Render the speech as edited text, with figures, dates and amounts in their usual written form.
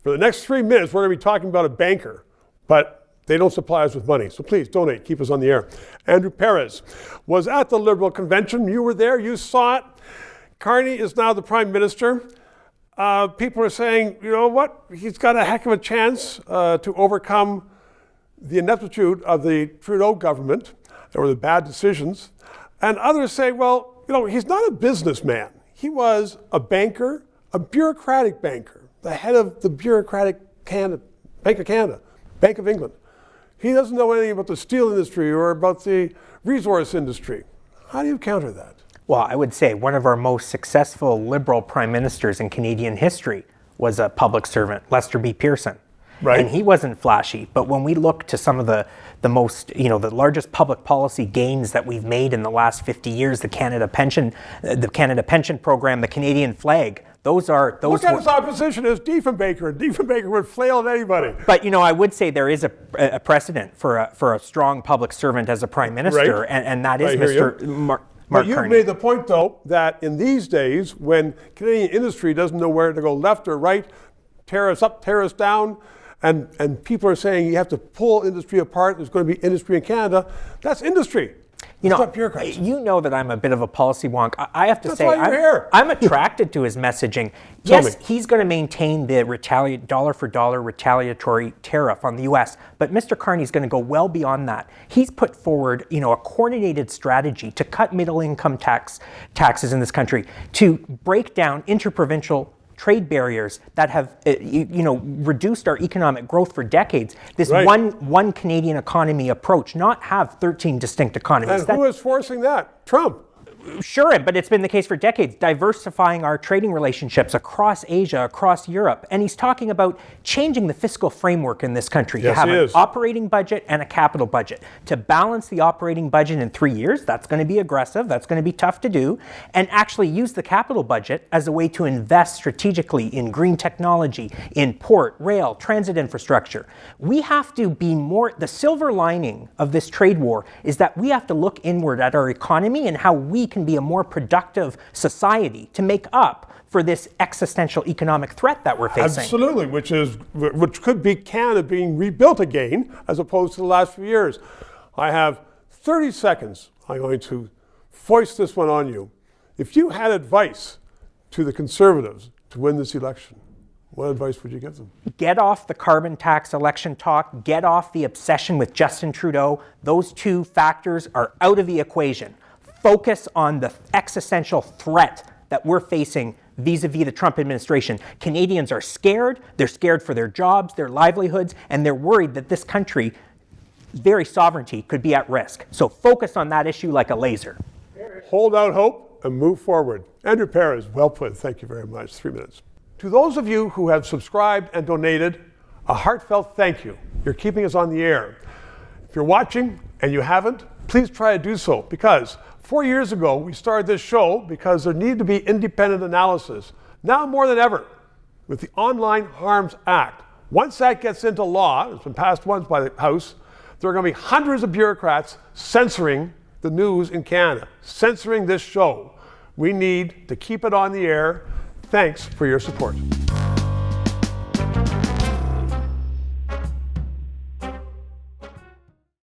For the next 3 minutes, we're going to be talking about a banker, but they don't supply us with money. So please donate, keep us on the air. Andrew Perez was at the Liberal convention. You were there, you saw it. Carney is now the Prime Minister. People are saying, you know what, he's got a heck of a chance to overcome the ineptitude of the Trudeau government or the bad decisions. And others say, well, you know, he's not a businessman. He was a banker, a bureaucratic banker, the head of the bureaucratic Bank of Canada, Bank of England. He doesn't know anything about the steel industry or about the resource industry. How do you counter that? Well, I would say one of our most successful Liberal prime ministers in Canadian history was a public servant, Lester B. Pearson. Right. And he wasn't flashy, but when we look to some of the most, the largest public policy gains that we've made in the last 50 years, the Canada Pension Program, the Canadian flag, those Look at his opposition as Diefenbaker. Diefenbaker would flail at anybody. But I would say there is a precedent for a strong public servant as a prime minister, right. and that is Mr. Mark Carney. You've made the point, though, that in these days, when Canadian industry doesn't know where to go left or right, tear us up, tear us down, and people are saying you have to pull industry apart, there's going to be industry in Canada, that's industry. It's not bureaucrats. You know that I'm a bit of a policy wonk. I have to That's say, why you're here. I'm attracted to his messaging. Yes, he's going to maintain the dollar for dollar retaliatory tariff on the U.S., but Mr. Carney's going to go well beyond that. He's put forward, a coordinated strategy to cut middle income taxes in this country, to break down interprovincial trade barriers that have, reduced our economic growth for decades. This one Canadian economy approach, not have 13 distinct economies. And who is forcing that? Trump. Sure, but it's been the case for decades, diversifying our trading relationships across Asia, across Europe. And he's talking about changing the fiscal framework in this country to have an operating budget and a capital budget. To balance the operating budget in 3 years, that's going to be aggressive, that's going to be tough to do, and actually use the capital budget as a way to invest strategically in green technology, in port, rail, transit infrastructure. We have to be more, the silver lining of this trade war is that we have to look inward at our economy and how we can be a more productive society to make up for this existential economic threat that we're facing. Absolutely, which could be Canada being rebuilt again as opposed to the last few years. I have 30 seconds. I'm going to foist this one on you. If you had advice to the Conservatives to win this election, what advice would you give them? Get off the carbon tax election talk. Get off the obsession with Justin Trudeau. Those two factors are out of the equation. Focus on the existential threat that we're facing vis-a-vis the Trump administration. Canadians are scared. They're scared for their jobs, their livelihoods, and they're worried that this country, very sovereignty, could be at risk. So focus on that issue like a laser. Hold out hope and move forward. Andrew Perez, well put. Thank you very much. 3 minutes. To those of you who have subscribed and donated, a heartfelt thank you. You're keeping us on the air. If you're watching and you haven't, please try to do so, because 4 years ago, we started this show because there needed to be independent analysis. Now more than ever, with the Online Harms Act, once that gets into law, it's been passed once by the House, there are going to be hundreds of bureaucrats censoring the news in Canada, censoring this show. We need to keep it on the air. Thanks for your support.